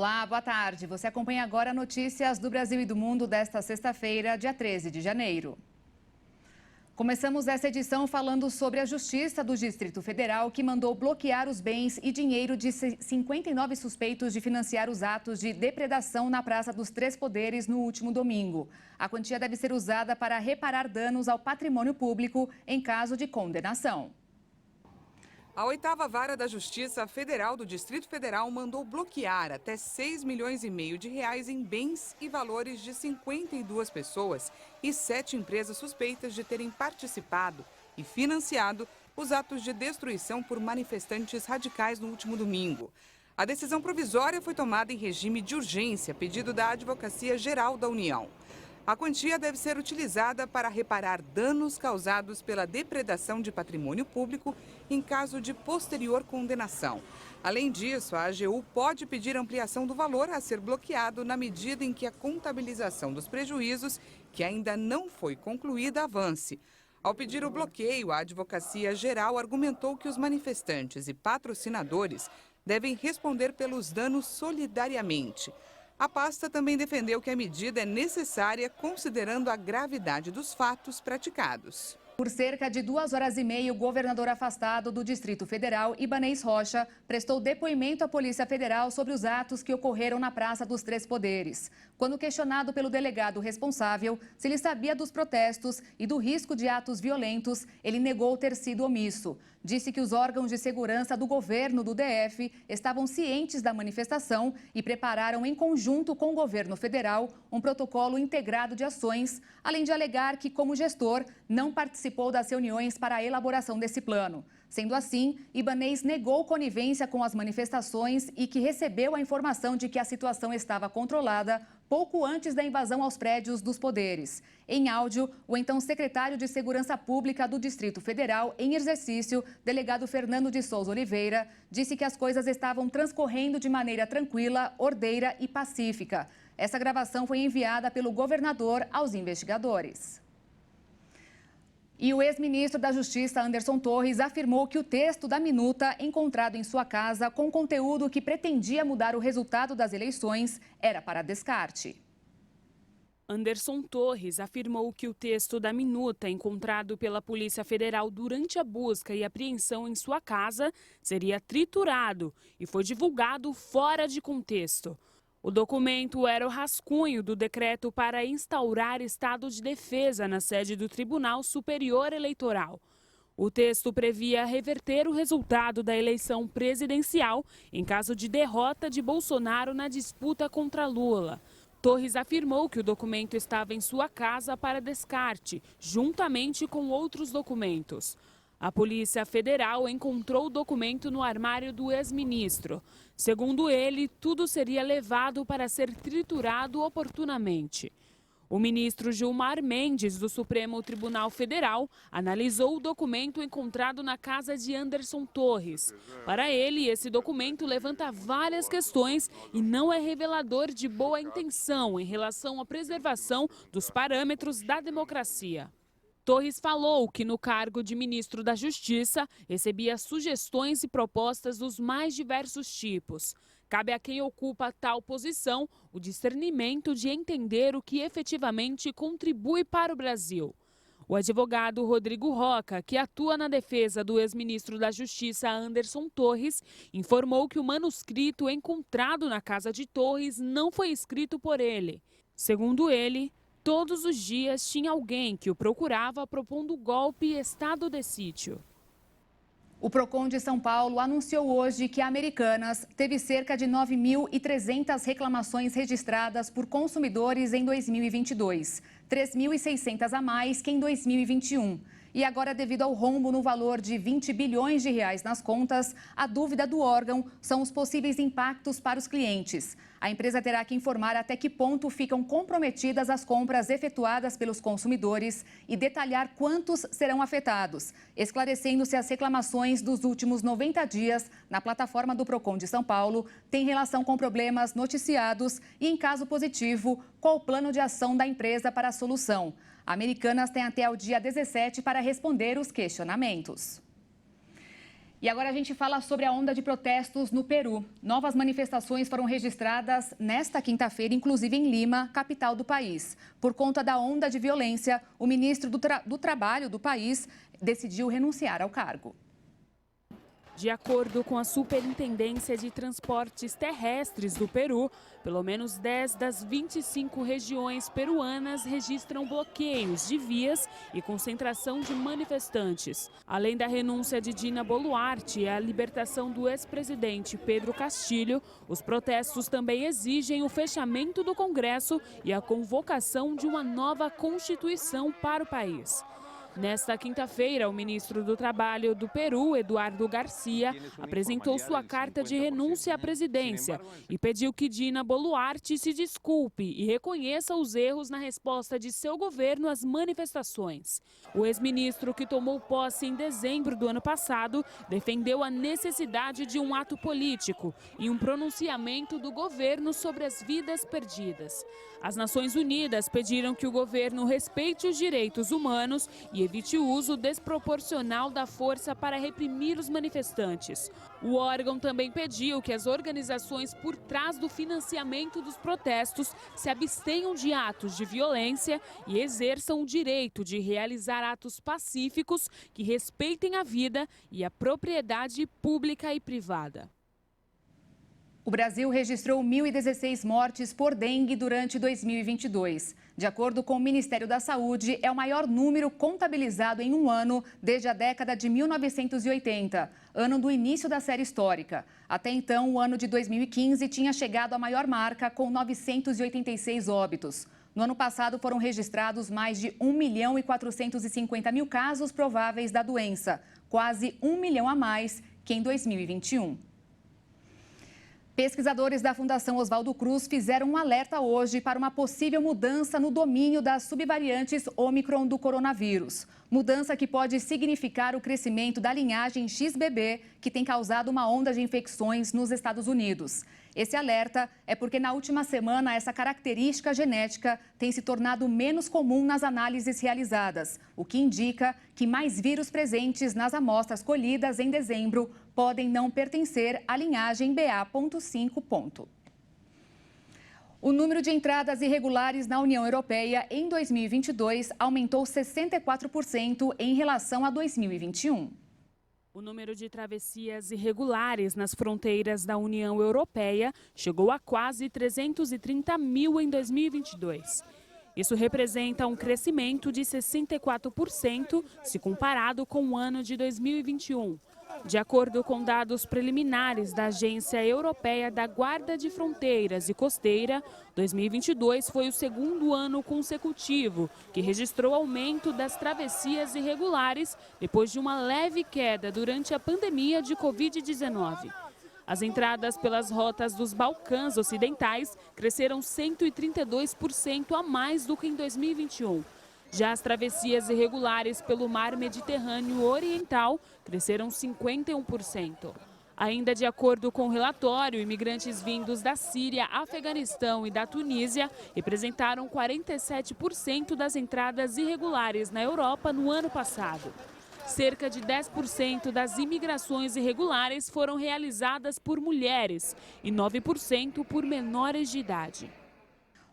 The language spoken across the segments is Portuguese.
Olá, boa tarde. Você acompanha agora notícias do Brasil e do mundo desta sexta-feira, dia 13 de janeiro. Começamos essa edição falando sobre a Justiça do Distrito Federal, que mandou bloquear os bens e dinheiro de 59 suspeitos de financiar os atos de depredação na Praça dos Três Poderes no último domingo. A quantia deve ser usada para reparar danos ao patrimônio público em caso de condenação. A 8ª Vara da Justiça Federal do Distrito Federal mandou bloquear até 6,5 milhões de reais em bens e valores de 52 pessoas e 7 empresas suspeitas de terem participado e financiado os atos de destruição por manifestantes radicais no último domingo. A decisão provisória foi tomada em regime de urgência, pedido da Advocacia Geral da União. A quantia deve ser utilizada para reparar danos causados pela depredação de patrimônio público em caso de posterior condenação. Além disso, a AGU pode pedir ampliação do valor a ser bloqueado na medida em que a contabilização dos prejuízos, que ainda não foi concluída, avance. Ao pedir o bloqueio, a Advocacia Geral argumentou que os manifestantes e patrocinadores devem responder pelos danos solidariamente. A pasta também defendeu que a medida é necessária considerando a gravidade dos fatos praticados. Por cerca de 2 horas e meia, o governador afastado do Distrito Federal, Ibanez Rocha, prestou depoimento à Polícia Federal sobre os atos que ocorreram na Praça dos Três Poderes. Quando questionado pelo delegado responsável se ele sabia dos protestos e do risco de atos violentos, ele negou ter sido omisso. Disse que os órgãos de segurança do governo do DF estavam cientes da manifestação e prepararam em conjunto com o governo federal um protocolo integrado de ações, além de alegar que, como gestor, não participou das reuniões para a elaboração desse plano. Sendo assim, Ibanez negou conivência com as manifestações e que recebeu a informação de que a situação estava controlada pouco antes da invasão aos prédios dos poderes. Em áudio, o então secretário de Segurança Pública do Distrito Federal, em exercício, delegado Fernando de Souza Oliveira, disse que as coisas estavam transcorrendo de maneira tranquila, ordeira e pacífica. Essa gravação foi enviada pelo governador aos investigadores. E o ex-ministro da Justiça, Anderson Torres, afirmou que o texto da minuta encontrado em sua casa com conteúdo que pretendia mudar o resultado das eleições era para descarte. Anderson Torres afirmou que o texto da minuta encontrado pela Polícia Federal durante a busca e apreensão em sua casa seria triturado e foi divulgado fora de contexto. O documento era o rascunho do decreto para instaurar estado de defesa na sede do Tribunal Superior Eleitoral. O texto previa reverter o resultado da eleição presidencial em caso de derrota de Bolsonaro na disputa contra Lula. Torres afirmou que o documento estava em sua casa para descarte, juntamente com outros documentos. A Polícia Federal encontrou o documento no armário do ex-ministro. Segundo ele, tudo seria levado para ser triturado oportunamente. O ministro Gilmar Mendes, do Supremo Tribunal Federal, analisou o documento encontrado na casa de Anderson Torres. Para ele, esse documento levanta várias questões e não é revelador de boa intenção em relação à preservação dos parâmetros da democracia. Torres falou que no cargo de ministro da Justiça recebia sugestões e propostas dos mais diversos tipos. Cabe a quem ocupa tal posição o discernimento de entender o que efetivamente contribui para o Brasil. O advogado Rodrigo Roca, que atua na defesa do ex-ministro da Justiça Anderson Torres, informou que o manuscrito encontrado na casa de Torres não foi escrito por ele. Segundo ele, todos os dias tinha alguém que o procurava propondo golpe e estado de sítio. O Procon de São Paulo anunciou hoje que a Americanas teve cerca de 9.300 reclamações registradas por consumidores em 2022, 3.600 a mais que em 2021. E agora, devido ao rombo no valor de 20 bilhões de reais nas contas, a dúvida do órgão são os possíveis impactos para os clientes. A empresa terá que informar até que ponto ficam comprometidas as compras efetuadas pelos consumidores e detalhar quantos serão afetados, esclarecendo se as reclamações dos últimos 90 dias na plataforma do Procon de São Paulo têm relação com problemas noticiados e, em caso positivo, qual o plano de ação da empresa para a solução. A Americanas tem até o dia 17 para responder os questionamentos. E agora a gente fala sobre a onda de protestos no Peru. Novas manifestações foram registradas nesta quinta-feira, inclusive em Lima, capital do país. Por conta da onda de violência, o ministro do Trabalho do país decidiu renunciar ao cargo. De acordo com a Superintendência de Transportes Terrestres do Peru, pelo menos 10 das 25 regiões peruanas registram bloqueios de vias e concentração de manifestantes. Além da renúncia de Dina Boluarte e a libertação do ex-presidente Pedro Castilho, os protestos também exigem o fechamento do Congresso e a convocação de uma nova Constituição para o país. Nesta quinta-feira, o ministro do Trabalho do Peru, Eduardo Garcia, apresentou sua carta de renúncia à presidência e pediu que Dina Boluarte se desculpe e reconheça os erros na resposta de seu governo às manifestações. O ex-ministro, que tomou posse em dezembro do ano passado, defendeu a necessidade de um ato político e um pronunciamento do governo sobre as vidas perdidas. As Nações Unidas pediram que o governo respeite os direitos humanos e evite o uso desproporcional da força para reprimir os manifestantes. O órgão também pediu que as organizações por trás do financiamento dos protestos se abstenham de atos de violência e exerçam o direito de realizar atos pacíficos que respeitem a vida e a propriedade pública e privada. O Brasil registrou 1.016 mortes por dengue durante 2022. De acordo com o Ministério da Saúde, é o maior número contabilizado em um ano desde a década de 1980, ano do início da série histórica. Até então, o ano de 2015 tinha chegado à maior marca, com 986 óbitos. No ano passado, foram registrados mais de 1.450.000 casos prováveis da doença, quase 1 milhão a mais que em 2021. Pesquisadores da Fundação Oswaldo Cruz fizeram um alerta hoje para uma possível mudança no domínio das subvariantes Ômicron do coronavírus. Mudança que pode significar o crescimento da linhagem XBB, que tem causado uma onda de infecções nos Estados Unidos. Esse alerta é porque na última semana essa característica genética tem se tornado menos comum nas análises realizadas, o que indica que mais vírus presentes nas amostras colhidas em dezembro podem não pertencer à linhagem BA.5. O número de entradas irregulares na União Europeia em 2022 aumentou 64% em relação a 2021. O número de travessias irregulares nas fronteiras da União Europeia chegou a quase 330 mil em 2022. Isso representa um crescimento de 64% se comparado com o ano de 2021. De acordo com dados preliminares da Agência Europeia da Guarda de Fronteiras e Costeira, 2022 foi o segundo ano consecutivo que registrou aumento das travessias irregulares depois de uma leve queda durante a pandemia de Covid-19. As entradas pelas rotas dos Balcãs Ocidentais cresceram 132% a mais do que em 2021. Já as travessias irregulares pelo mar Mediterrâneo Oriental cresceram 51%. Ainda de acordo com o relatório, imigrantes vindos da Síria, Afeganistão e da Tunísia representaram 47% das entradas irregulares na Europa no ano passado. Cerca de 10% das imigrações irregulares foram realizadas por mulheres e 9% por menores de idade.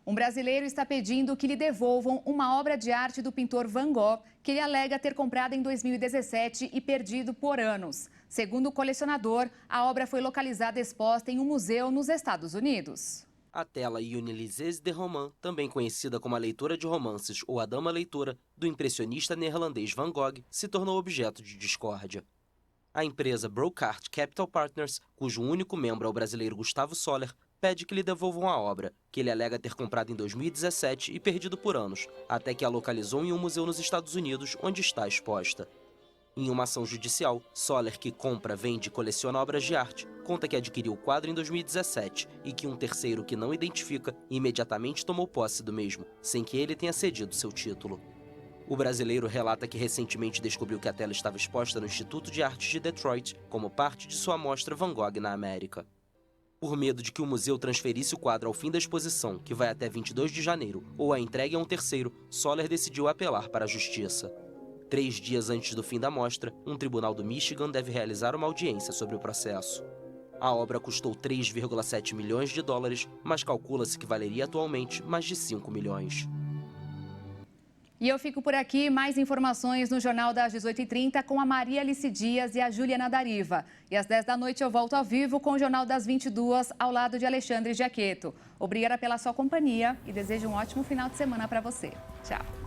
Um brasileiro está pedindo que lhe devolvam uma obra de arte do pintor Van Gogh, que ele alega ter comprado em 2017 e perdido por anos. Segundo o colecionador, a obra foi localizada e exposta em um museu nos Estados Unidos. A tela Une liseuse de roman, também conhecida como a leitora de romances ou a dama leitora, do impressionista neerlandês Van Gogh, se tornou objeto de discórdia. A empresa Brocart Capital Partners, cujo único membro é o brasileiro Gustavo Soller, pede que lhe devolvam a obra, que ele alega ter comprado em 2017 e perdido por anos, até que a localizou em um museu nos Estados Unidos, onde está exposta. Em uma ação judicial, Soller, que compra, vende e coleciona obras de arte, conta que adquiriu o quadro em 2017 e que um terceiro que não identifica imediatamente tomou posse do mesmo, sem que ele tenha cedido seu título. O brasileiro relata que recentemente descobriu que a tela estava exposta no Instituto de Artes de Detroit como parte de sua mostra Van Gogh na América. Por medo de que o museu transferisse o quadro ao fim da exposição, que vai até 22 de janeiro, ou a entregue a um terceiro, Soller decidiu apelar para a justiça. 3 dias antes do fim da mostra, um tribunal do Michigan deve realizar uma audiência sobre o processo. A obra custou 3,7 milhões de dólares, mas calcula-se que valeria atualmente mais de 5 milhões. E eu fico por aqui. Mais informações no Jornal das 18h30 com a Maria Alice Dias e a Juliana Dariva. E às 10 da noite eu volto ao vivo com o Jornal das 22 ao lado de Alexandre Giaqueto. Obrigada pela sua companhia e desejo um ótimo final de semana para você. Tchau.